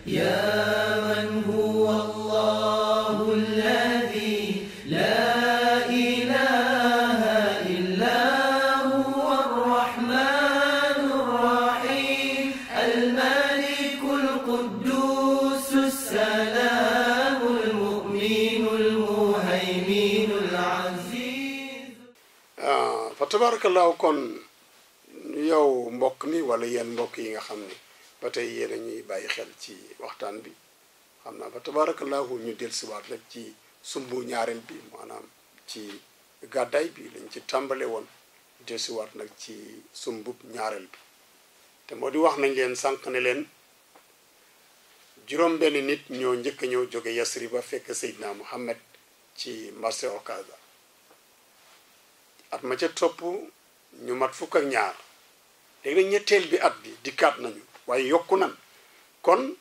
يا من هو الله الذي لا إله إلا هو الرحمن الرحيم الملك القدوس السلام المؤمن المهيمن العزيز. فتبارك الله kon yow mbokk mi wala yéen mbokk yi nga xam ne ba tey yéen a ñuy bàyyi xel ci waxtaan bi xam naa fa tabarakallahu ñu dellusiwaat rek ci sumbu ñaareel bi maanaam ci gàddaay bi lañ ci tàmbale woon dellusiwaat nag ci sumbub ñaareel bi te moo di wax nañ leen sànq ne leen juróom benn nit ñoo njëkk a ñëw jóge Yasriba fekk Seydina Muhammad ci marché Okaza at ma ca topp ñu mat fukk ak ñaar léegi nag ñetteel bi at bi dikkaat nañu waaye yokku nan kon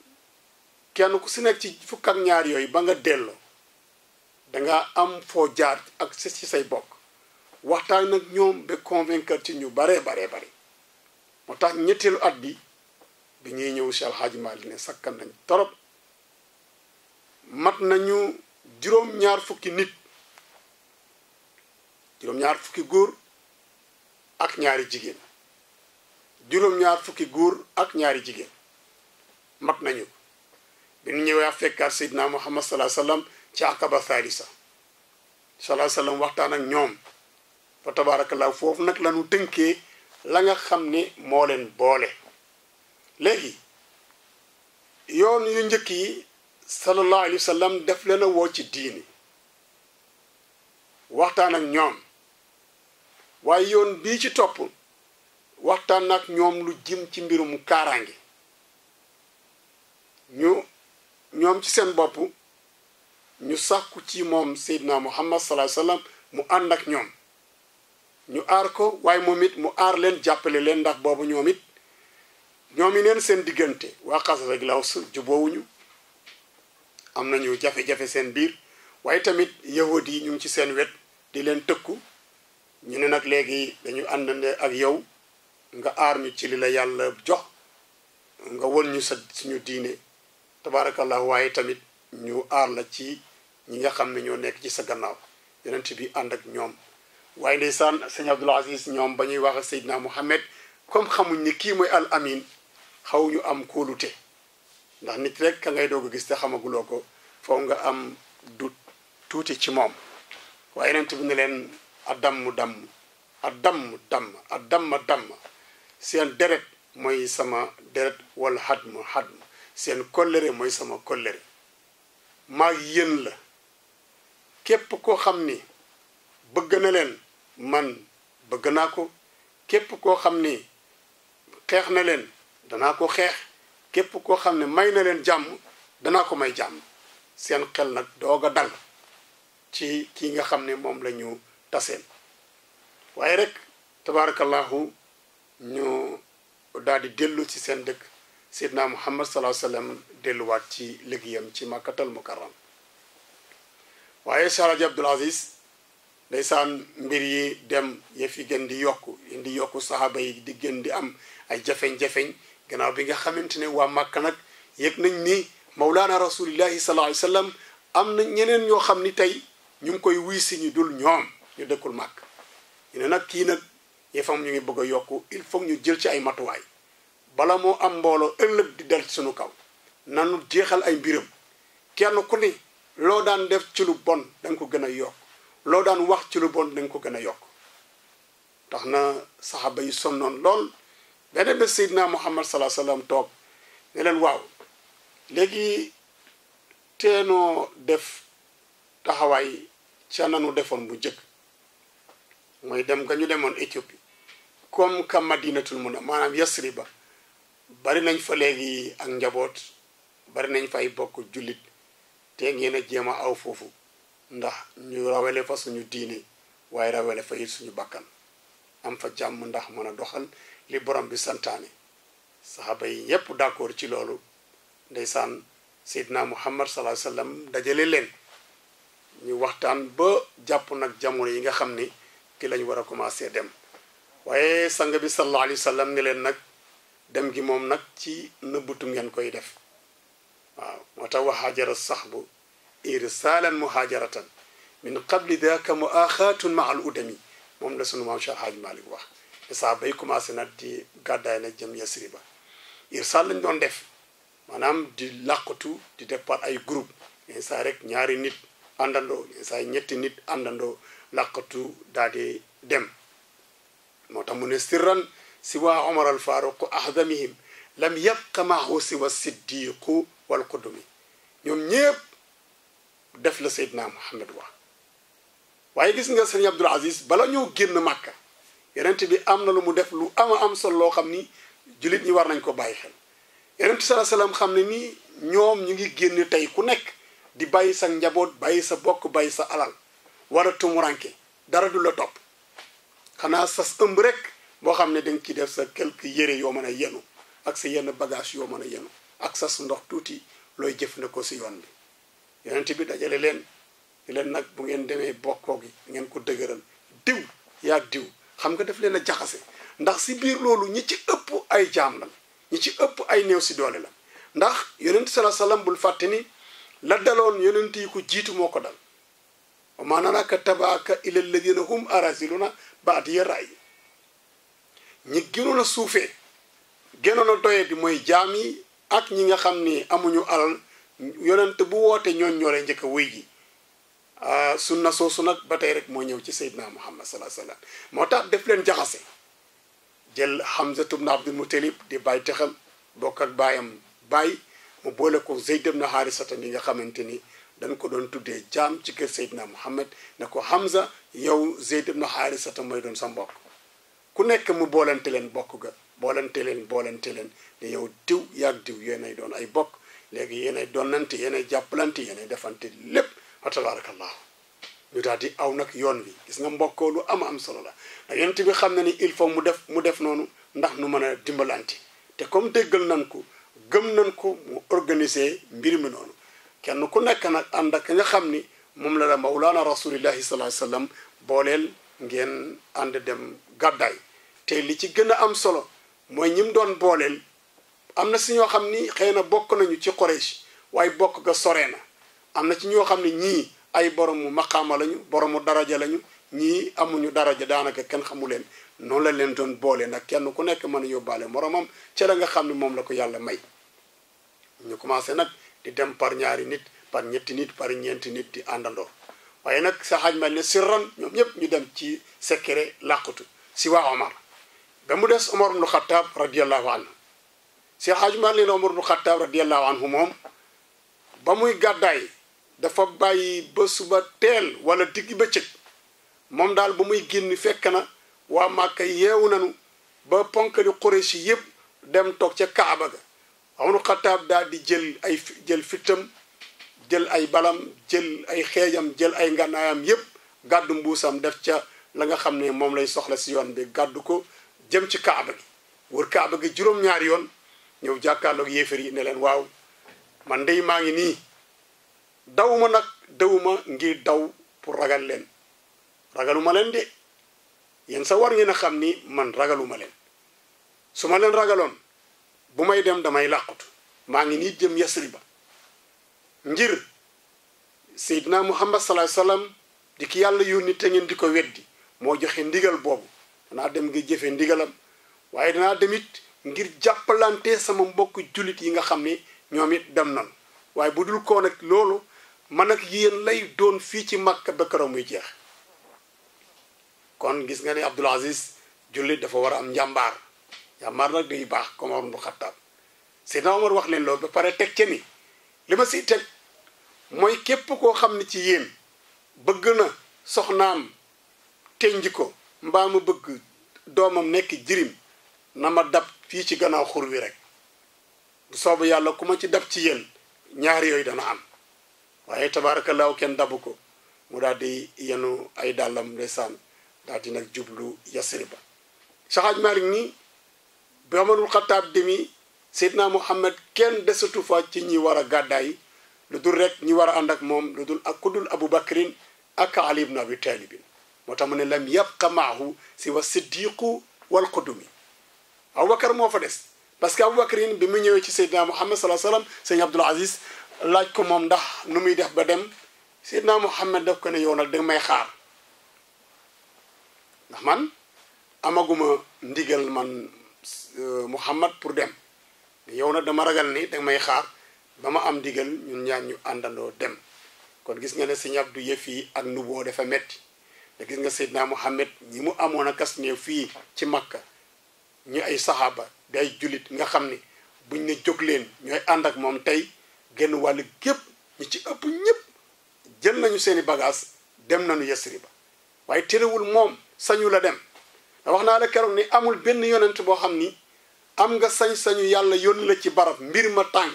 kenn ku si nekk ci fukk ak ñaar yooyu ba nga delloo danga am foo jaar ak ci say bokk waxtaan nag ñoom ba convaincre ci ñu baree moo tax ñetteelu at bi bi ñuy ñëw si Alxaaji Maalik ne sakkan nañ torop mat nañu juróom-ñaar fukki nit juróom-ñaar fukki góor ak ñaari jigéen juróom-ñaar fukki góor ak ñaari jigéen mat nañu bi ñu ñëwee a fekkaat Seydina Muhammad sallallahu alayhi wasallam ci Aqaba Thalitha sallallahu alayhi wasallam waxtaan ak ñoom fa tabarakallah foofu nag lañu tënkee la nga xam ne moo leen boole léegi yoon yu njëkk yi sallallahu alayhi wasallam def leen a woo ci diini waxtaan ak ñoom waaye yoon bii ci topp waxtaan ak ñoom lu jëm ci mbirum kaaraange ñoom ci seen bopp ñu sàkku ci moom Seydina Muhammad sallallahu alayhi wasallam mu ànd ak ñoom ñu aar ko waaye moom it mu aar leen jàppale leen ndax boobu ñoom yi neen seen diggante waa Xasraj rek law su juboowuñu am nañu jafe-jafe seen biir waaye tamit yahud yi ñu ngi ci seen wet di leen tëkku ñu ne nag léegi dañu àndande ak yow nga aar ñu ci li la yàlla jox nga won ñu suñu diine tabaarakallah waaye tamit ñu aar la ci ñi nga xam ne ñoo nekk ci sa gannaaw yonent bi ànd ak ñoom waaye ndeysaan sëñ Abdul Aziz ñoom ba ñuy wax ak Seydina Muhammad comme xamuñ ni kii mooy al amin xaw ñu am kóolute ndax nit rek ka ngay doog a gis te xamaguloo ko foo nga am du tuuti ci moom waaye yonent bi ne leen damm seen deret mooy sama deret wala xadmu seen kollëre mooy sama kollëre maa yéen la képp koo xam ni bëgg na leen man bëgg naa ko képp koo xam ni xeex na leen danaa ko xeex képp koo xam ne may na leen jàmm danaa ko may jàmm seen xel nag doog a dal ci kii nga xam ne moom la ñu taseen waaye rek tabarakallahu ñu daal di dellu ci seen dëkk Seydina Muhammad sallallahu alayhi wasallam delluwaat ci liggéeyam ci Makkatal Mukarram waaye Cheikh Alaaji Abdul Aziz ndeysaan mbir yi dem yëf yi gën di yokku saxaaba yi di gën di am ay jafeñ-jafeñ gannaaw bi nga xamante ne waa Màkka nag yëg nañ ni Mawlaana Rasulillahi sallallahu alayhi wasallam am na ñeneen ñoo xam ni tey ñu ngi koy wuy si ñu dul ñoom ñu dëkkul màkk ñu ne nag kii nag yëfam ñu ngi bëgg a yokku il faut ñu jël ci ay matuwaay bala moo am mbooloo ëllëg di dal ci suñu kaw nanu jeexal ay mbiram kenn ku ne loo daan def ci lu bon danga ko gën a yokk loo daan wax ci lu bon danga ko gën a yokk tax na saxaaba yi sonnoon lool benn bés Seydina Muhammad sallallahu alayhi wasallam toog ne leen waaw léegi teenoo def taxawaay ca nanu defoon bu jëkk mooy dem nga ñu demoon Éthiopie comme ka Madinatul Munawwara maanaam Yasriba bari nañ fa léegi ak njaboot bari nañ fay bokk jullit te ngeen a jéem a aw foofu ndax ñu rawale fa suñu diine waaye rawale fa it suñu bakkan am fa jàmm ndax mën a doxal li borom bi santaane saxaaba yi yépp d'accord ci loolu ndeysaan Seydina Muhammad sallallahu alayhi wasallam dajale leen ñu waxtaan ba jàpp nag jamono yi nga xam ni ki lañ war a commencer dem waaye sang bi sallallahu alayhi wasallam ni leen nag dem gi moom nag ci nëbbutu ngeen koy def tax wa haajara sahbu irsaalan muhaajaratan min qabli daaka muaaxaatun ma al udami moom la sunu maam Cheikh Hadj Malick wax te saa bay commencé nag di gàddaay na jëm Yasriba irsaal lañ doon def maanaam di làqatu di def par ay groupe yenn saa rek ñaari nit àndandoo yenn saa ñetti nit àndandoo làqatu daal di dem moo tax mu ne sirran si waa Omar al Faruq ahdamihim lam yabqa maahu siwa siddiqu wal qudumi ñoom ñépp def la Seydina Muhammad wax waaye gis nga sëñ Abdul Aziz bala ñoo génn Màkka yonent bi am na lu mu def lu am solo loo xam ni jullit ñi war nañ ko bàyyi xel yonent bi sallallahu alayhi wasallam xam ne ni ñoom ñu ngi génn tey ku nekk di bàyyi sa njaboot bàyyi sa bokk bàyyi sa alal war a tumuranke dara du la topp xanaa sas ëmb rek boo xam ne da nga ciy def sa quelque yére yoo mën a yenu ak sa yenn bagage yoo mën a yenu ak sas ndox tuuti looy jëfandikoo si yoon bi yonent bi dajale leen di leen nag bu ngeen demee bokkoo gi ngeen ko dëgëral diw yaa diw xam nga daf leen a jaxase ndax si biir loolu ñi ci ëpp ay jaam la ñi ci ëpp ay néew si doole la ndax yonent sallallahu alayhi wasallam bul fàtte ni la daloon yonent yi ko jiitu moo ko dal wa maa naraka tabaaka ila alladina hum araziluna baadiya ray ñi gënoon a suufee gënoon a doye di mooy jaam yi ak ñi nga xam ni amuñu alal yonent bu woote ñooñ ñoo lay njëkk a wéy ji sunna soosu nag ba tey rek moo ñëw ci Seydina Muhammad sallallahu alayhi wasallam moo tax def leen jaxase jël Hamza ibn Abdul Muttalib di bàyyi texam bokk ak baayam bàyyi mu boole ko Zayd ibn Haarisata mi nga xamante ni dañ ko doon tuddee jaam ci kër Seydina Muhammad ne ko Hamza yow Zayd ibn Haarisata mooy doon sa mbokk ku nekk mu boolante leen bokk ga boolante leen ne yow diw yaag diw yéenay doon ay bokk léegi yéenay doonante yéenay jàppalante yéenay defante lépp wa tabarakallah ñu daal di aw nag yoon wi gis nga mbokkoo lu am solo la ndax yonent bi xam na ni il faut mu def noonu ndax nu mën a dimbalante te comme déggal nañ ko gëm nañ ko mu organiser mbir mi noonu kenn ku nekk nag ànd ak nga xam ni moom la mawlaana rasulillahi sallallahu alayhi wasallam booleel ngeen ànd dem gàddaay te li ci gën a am solo mooy ñim doon booleel am na si ñoo xam ni xëy na bokk nañu ci Quraysh waaye bokk ga sore na am na ci ñoo xam ne ñii ay boromu maqaama lañu boromu daraja lañu ñii amuñu daraja daanaka kenn xamu leen noonu la leen doon boole nag kenn ku nekk mën a yóbbaale moromam ca la nga xam ne moom la ko yàlla may ñu commencé nag di dem par ñaari nit par ñetti nit par ñeenti nit di àndandoo waaye nag sa xaaj ma ne sirran ñoom ñëpp ñu dem ci secret làqutu si waa Omar ba mu des Omar ibn Khattab radiyallahu anhu si xaaj ma ne Omar ibn Khattab radiyallahu anhu moom ba muy gàddaay dafa bàyyi ba suba teel wala digg bëccëg moom daal ba muy génn fekk na waa Màkka yeewu nañu ba ponkali Quraysh yëpp dem toog ca Kaaba ga Omar Xattaab daal di jël fitam jël ay balam jël ay xeejam jël ay ngànnaayam yëpp gàddu mbuusam def ca la nga xam ne moom lay soxla si yoon bi gàddu ko jëm ci Kaaba gi wër Kaaba gi juróom-ñaari yoon ñëw jàkkaarloog yéefar yi ne leen waaw man dey maa ngi nii dawuma nag dawuma ngir daw pour ragal leen ragaluma leen de yéen sa war ngeen a xam ni man ragaluma leen su ma leen ragaloon bu may dem damay làqutu maa ngi nii jëm Yasriba ngir Seydina Muhammad sallallahu alayhi wasallam di ki yàlla yónni te ngeen di ko weddi moo joxe ndigal boobu danaa dem ngir jëfe ndigalam waaye danaa demit ngir jàppalante sama mbokk jullit yi nga xam ne ñoom it dem nan waaye bu dul koo nag loolu man ak yéen lay doon fii ci Makka ba keroog muy jeex kon gis nga ne Abdul Aziz jullit dafa war a am njàmbaar nag day baax comme Omar ibn Khattab Seydina Omar wax leen loolu ba pare teg ca ni li ma siy teg mooy képp koo xam ne ci yéen bëgg na soxnaam tenji ko mbaa mu bëgg doomam nekk jirim na ma dab fii ci gannaaw xur wi rek bu soobu yàlla ku ma ci dab ci yéen ñaar yooyu dana am waaye tabaarakallaahu kenn dabu ko mu daal di yenu ay dàllam ndeysaan daal di nag jublu Yasriba Cheikh Hadj Malick nii bi Omarul Xattaab demi Seydina Muhammad kenn desatu fa ci ñi war a gàddaay lu dul rek ñi war a ànd ak moom lu dul ak ku dul Abu Bakrin ak Ali ibn Abi Talibin moo tax mu ne lam yabqa maahu si wa siddiqu wal qudumi Abu Bakar moo fa des parce que Abu Bakrin bi mu ñëwee ci Seydina Muhammad sallallahu alayhi wasallam sëñ Abdul Aziz laaj ko moom ndax nu muy def ba dem Seydina Muhammad daf ko ne yow nag danga may xaar ndax man amaguma ndigal man Muhammad pour dem yow nag dama ragal ni danga may xaar ba ma am ndigal ñun ñaan ñu àndandoo dem kon gis nga ne Sëñ Abdu yëf yi ak nuboo dafa metti te gis nga Seydina Muhammad ñi mu amoon a kas néew fii ci Makka ñu ay saxaaba day jullit nga xam ni buñ ne jóg leen ñooy ànd ak moom tey genn wàllu gépp ñi ci ëpp ñëpp jël nañu seeni bagage dem nañu Yasriba waaye terewul moom sañu la dem da wax naa la keroog ni amul benn yonent boo xam ni am nga sañ-sañu yàlla yónni la ci barab mbir ma tàng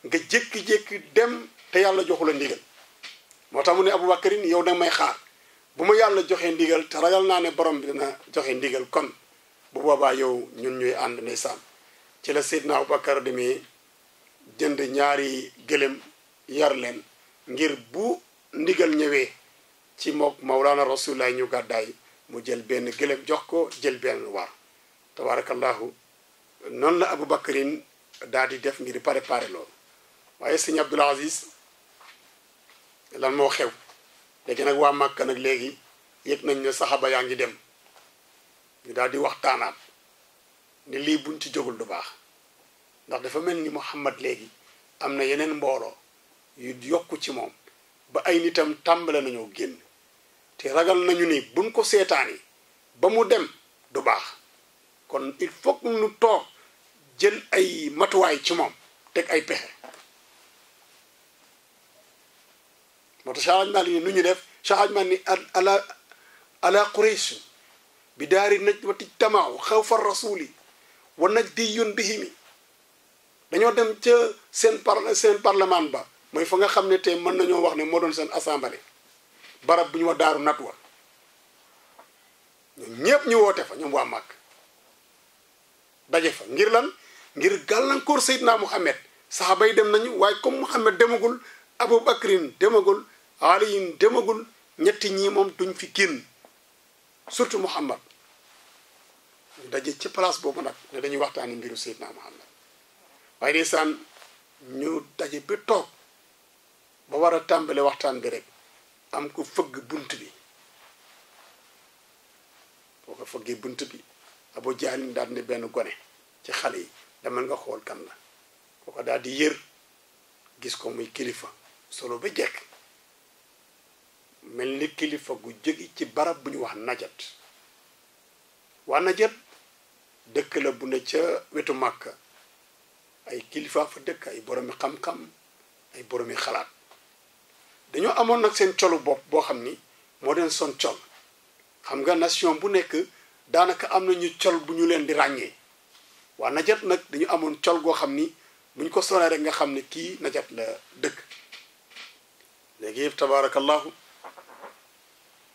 nga jékki-jékki dem te yàlla joxu la ndigal moo tax mu ne Abubakarin yow danga may xaar bu ma yàlla joxee ndigal te ragal naa ne borom bi dina joxe ndigal kon bu boobaa yow ñun ñuy ànd ndeysaan ci la Seydina Abubakar demee jënd ñaari gëlëm yar leen ngir bu ndigal ñëwee ci mook Mawlana Rasulullah ñu gàddaay mu jël benn gëlëm jox ko jël benn war tabarakallahu noonu la Abubakarin daal di def ngir préparé loolu waaye Sëñ Abdul Aziz lan moo xew léegi nag waa Màkka nag léegi yëg nañ ne saxaaba yaa ngi dem ñu daal di waxtaanaat ne lii buñ ci jógul du baax ndax dafa mel ni Muhammad léegi am na yeneen mbooloo yu yokku ci moom ba ay nitam tàmbale nañoo génn te ragal nañu ni buñ ko seetaani ba mu dem du baax kon il faut que ñu toog jël ay matuwaay ci moom teg ay pexe moo tax Cheikh Hadj Malick nu ñu def Cheikh Hadj Malick ni ala Quraysh bi daari naj wa tij tamaaw xaw fa rasuli wa naj di yun bihimi dañoo dem ca seen parlement ba mooy fa nga xam ne tey mën nañoo wax ne moo doon seen assemblée barab bu ñu wax daaru nat wa ñoom ñépp ñu woote fa ñoom waa Màkk daje fa ngir lan ngir gàllankoor Seydina Muhammad saxaaba yi dem nañu waaye comme Muhammad demagul Abu Bakrin demagul aliyin demagul ñetti ñii moom duñ fi génn surtout Muhammad ñu daje ci place boobu nag ne dañuy waxtaani mbiru Seydina Muhammad waaye ndeysaan ñu daje ba toog ba war a tàmbale waxtaan bi rek am ko fëgg bunt bi boo ko fëggee bunt bi Abu Jahlin daal ne benn gone ci xale yi demal nga xool kan la kooko daal di yër gis ko muy kilifa solo ba jekk mel ni kilifa gu jóge ci barab bu ñu wax Najat waa Najat dëkk la bu ne ca wetu Màkka ay kilifa fa dëkk ay boromi xam-xam ay boromi xalaat dañoo amoon nag seen colu bopp boo xam ni moo den son col xam nga nation bu nekk daanaka am nañu col bu ñu leen di ràññee waa Najat nag dañu amoon col goo xam ni bu ñu ko solee rek nga xam ne kii Najat la dëkk léegi yëpp tabaarakallahu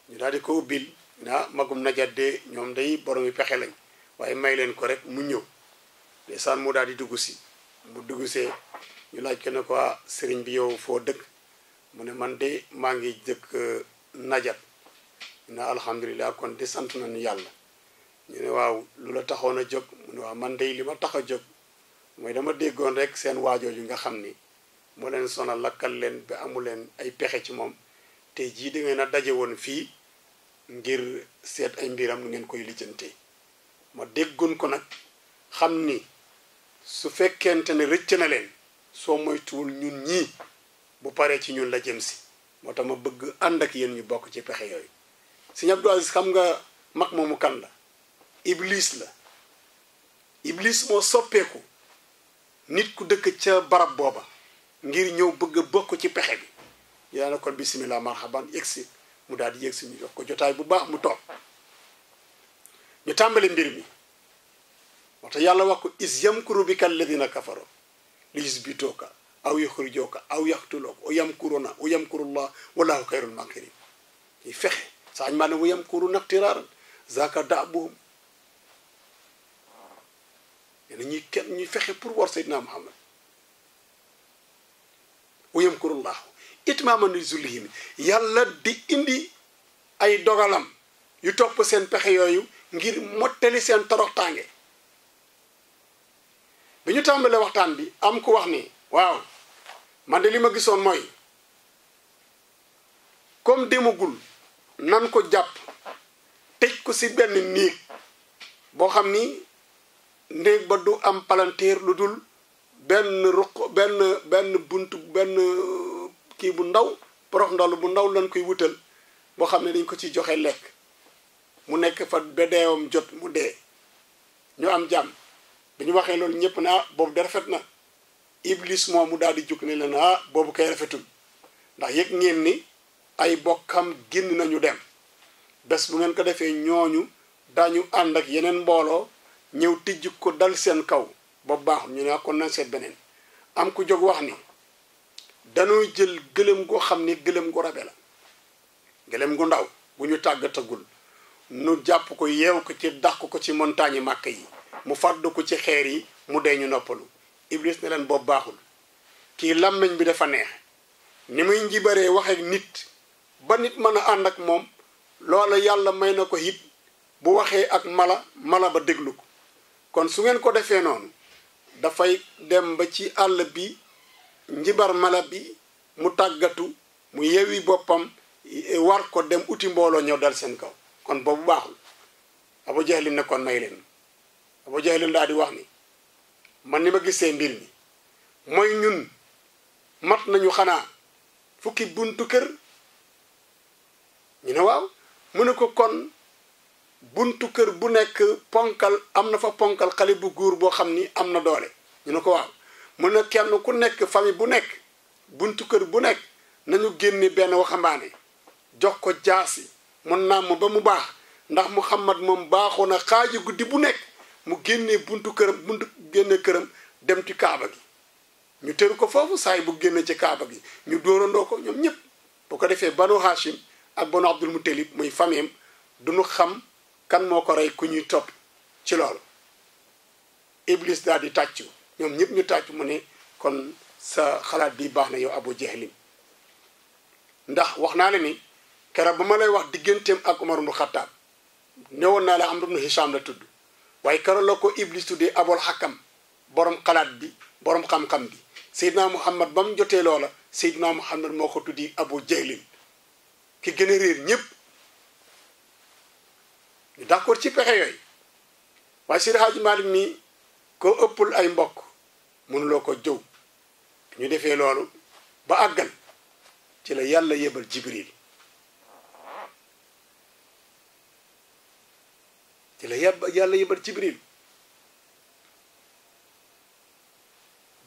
ñu daal di ko ubbil naa magum Najat de ñoom day boromi pexe lañ waaye may leen ko rek mu ñëw ndeysaan mu daal di dugg si mu dugg see ñu laaj ko ne ko sëriñ bi yow foo dëkk mu ne man de maa ngi dëkk Najat ñu ne alhamdulilah kon de sant nañu yàlla ñu ne waaw lu la taxoon a jóg mu ne waaw man de li ma tax a jóg mooy dama déggoon rek seen waajooju nga xam ni moo leen sonal lakkal leen ba amu leen ay pexe ci moom tey jii da ngeen a daje woon fii ngir seet ay mbiram nu ngeen koy lijjantee ma déggoon ko nag xam ni su fekkente ne rëcc na leen soo moytuwul ñun ñii bu paree ci ñun la jëm si moo tax ma bëgg ànd ak yéen ñu bokk ci pexe yooyu Sëñ Abdou Aziz xam nga mag moomu kan la Iblis la Iblis moo soppeeku nit ku dëkk ca barab booba ngir ñëw bëgg a bokk ci pexe bi yaa na kon bismillah marhaban yegsi mu daal di yegsi ñu jox ko jotaay bu baax mu toog ñu tàmbali mbir mi moo tax yàlla wax ko is yamkuru bika alladina kafaru li yusbituuka aw yuxrijuuka aw yaqtuluuka wa yamkuruna wa yamkurullah wallahu xayrul makirin ñuy fexe sañ maa ne wa yamkuruna iqtiraaran zaaka daabuhum yéen ñuy fexe pour war Seydina Muhammad wa yamkurullahu itmaaman li zullihim yàlla di indi ay dogalam yu topp seen pexe yooyu ngir mottali seen toroxtaange bi ñu tàmbalee waxtaan bi am ku wax ni waaw man de li ma gisoon mooy comme demagul nan ko jàpp tëj ko ci benn néeg boo xam ni néeg ba du am palanteer lu dul benn ruq benn buntu benn kii bu ndaw porox ndalu bu ndaw lañ koy wutal boo xam ne dañ ko ci joxe lekk mu nekk fa ba deewam jot mu dee ñu am jàmm bi ñu waxee loolu ñëpp ne boobu de rafet na iblis moom mu daal di jóg ne leen boobu kay rafetul ndax yëg ngeen ni ay bokkam génn nañu dem bés bu ngeen ko defee ñooñu dañu ànd ak yeneen mbooloo ñëw tijj ko dal seen kaw boobu baaxul ñu ne kon nañ seet beneen am ku jóg wax ni dañuy jël gëlëm goo xam ni gëlëm gu rabe la gëlëm gu ndaw bu ñu tàggatagul nu jàpp ko yeew ko ci dàq ko ci montagne màkk yi mu fàddu ko ci xeer yi mu dee ñu noppalu iblis ne leen boobu baaxul kii làmmiñ bi dafa neex ni muy njibaree wax ak nit ba nit mën a ànd ak moom loola yàlla may na ko it bu waxee ak mala ba déglu ko kon su ngeen ko defee noonu dafay dem ba ci àll bi njibar mala bi mu tàggatu mu yewi boppam war ko dem uti mbooloo ñëw dal seen kaw kon boobu baaxul Abu Jahlin ne kon may leen Abu Jahlin daal di wax ni man ni ma gisee mbir mi mooy ñun mat nañu xanaa fukki buntu kër ñu ne waaw mu ne ko kon buntu kër bu nekk ponkal am na fa ponkal xale bu góor boo xam ni am na doole ñu ne ko waaw mu ne kenn ku nekk famille bu nekk buntu kër bu nekk nañu génne benn waxambaane jox ko jaasi mu nàmm ba mu baax ndax Muhammad moom baaxoo na xaaji guddi bu nekk mu génnee buntu génne këram dem ci kaaba gi ñu tëru ko foofu saay bu génne ci kaaba gi ñu dóorandoo ko ñoom ñëpp bu ko defee banu Hashim ak banu Abdul Muttalib muy famille duñu xam kan moo ko rey ku ñuy topp ci loolu Iblis daal di tàccu ñoom ñëpp ñu tàccu mu ne kon sa xalaat bi baax na yow Abu Jahlin ndax wax naa la ni keroog ba ma lay wax digganteem ak Umar ibn Khattab newoon naa la Amr ibn Hisham la tudd waaye keroog la ko Iblis tuddee Abul Hakam borom xalaat bi borom xam-xam bi Seydina Muhammad ba mu jotee loola Seydina Muhammad moo ko tuddi Abu Jahlin ki gën a réer ñëpp ñu d'accord ci pexe yooyu waaye Seydi Hadji Malick mi ko ëppul ay mbokk mënuloo ko jëw ñu defee loolu ba àggal ci la yàlla yebal Jibril yàlla yebal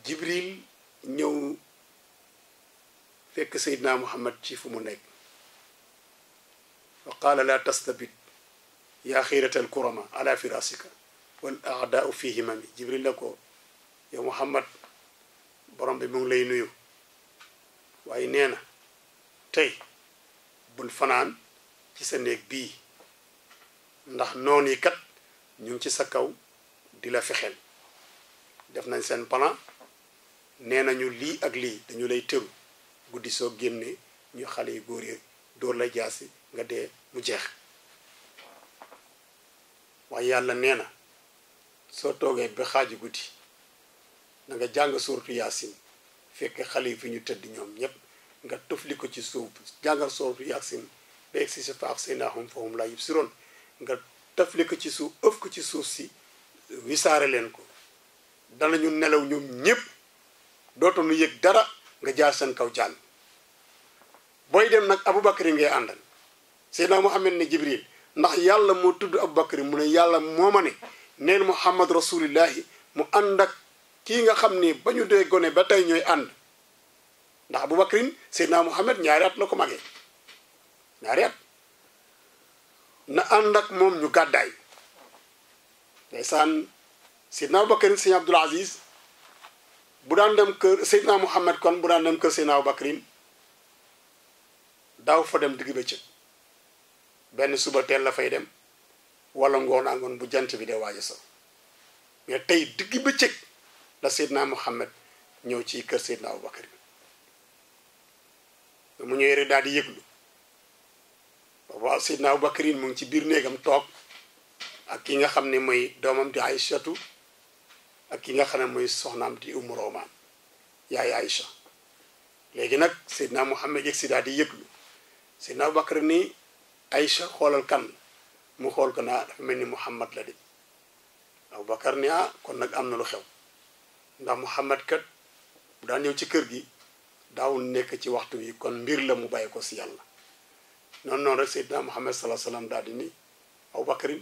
Jibril ñëw fekk Seydina Muhammad ci fu mu nekk wa qaala laa tastabit yaa xiiratal kurama ala firasika wal aadaau fi himami Jibril la ko yow Muhammad borom bi mu ngi lay nuyu waaye nee na tey bul fanaan ci sa néeg bii ndax noon yi kat ñu ngi ci sa kaw di la fexeel def nañ seen plan nee nañu lii ak lii dañu lay tëru guddi soo génnee ñu xale yu góor yi dóor la jaasi nga dee mu jeex waaye yàlla nee na soo toogee ba xaaji guddi na nga jàng suuratu yaasin fekk xale yi fi ñu tëdd ñoom ñépp nga tufli ko ci suuf jàngal suuratu yaasin ba egsi si fa axsaynaahum fa hum laa yubsiroon nga tafli ko ci suuf ëf ko ci suuf si wisaare leen ko danañu nelaw ñoom ñépp dootuñu yëg dara nga jaar seen kaw jàll booy dem nag Aboubacry ngay àndal Seydina Muhammad ne Jibril ndax yàlla moo tudd Aboubacry mu ne yàlla moo ma ne neen Muhammad rasulillahi mu ànd ak kii nga xam ni ba ñu dee gone ba tey ñooy ànd ndax Aboubacry Seydina Muhammad ñaari at la ko magee ñaari at na ànd ak moom ñu gàddaay ndeysaan Seydina Aboubacry Sëñ Abdul Aziz bu daan dem kër Seydina Muhammad kon bu daan dem kër Seydina Aboubacry daaw fa dem digg bëccëg benn suba teel la fay dem wala ngoon angoon bu jant bi dee waaja sax mais tey digg bëccëg la Seydina Muhammad ñëw ci kër Seydina Aboubacry mu ñëwee rek daal di yëglu waaw Seydina Aboubacry mu ngi ci biir néegam toog ak ki nga xam ne mooy doomam di Aïchatu ak ki nga xam ne mooy soxnaam di Umu Romaan yaay Aïcha léegi nag Seydina Muhammad yëg si daal di yëglu Seydina Abubakar ni Aïcha xoolal kan mu xool ko naa dafa mel ni Muhammad la de Abubakar ni kon nag am na lu xew ndax Muhammad kat bu daan ñëw ci kër gi daawul nekk ci waxtu wi kon mbir la mu bàyyi ko si yàlla noonu rek Seydina Muhammad sallallahu alayhi wasallam daal di ni Abubakarin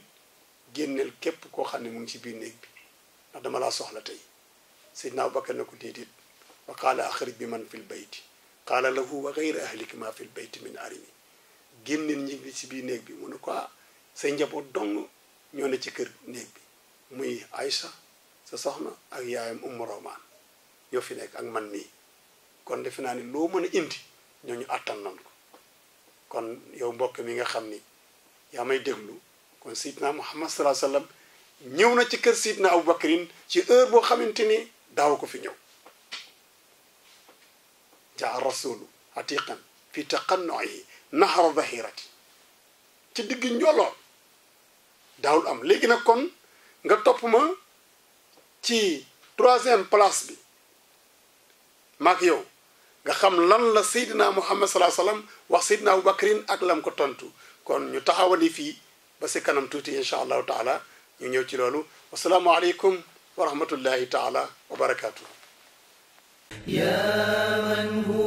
génneel képp koo xam ne mu ngi ci biir néeg bi ndax dama laa soxla tey Seydina Abubakar ne ko déedéet wa qaala axrij bi man fil bayti qaala lahu wa gayra ahlika ma fil bayti min arimi génneel ñi ngi ci biir néeg bi mu ne ko say njaboot dong ñoo ne ci kër néeg bi muy Aïcha sa soxna ak yaayam Ummu Romaan ñoo fi nekk ak man mii kon defe naa ni loo mën a indi ñooñu àttan nañ ko kon yow mbokk mi nga xam ni yaa may déglu kon Seydina Muhammad sallallahu alayhi wasallam ñëw na ci kër Seydina Abubakarin ci heure boo xamante ni daaw ko fi ñëw jaa rasulu atiqan fi taqannu'i nahra dhahirati ci digg njoloon daawul am léegi nag kon nga topp ma ci 3e place bi maak yow nga xam lan la Seydina Muhammad sallallahu alayhi wasallam wax Seydina Abubakarin ak lam ko tontu kon ñu taxawali fii ba si kanam tuuti insha allahu taala ñu ñëw ci loolu wasalaamu aleykum wa rahmatullahi taala wa barakatuh ya man huwa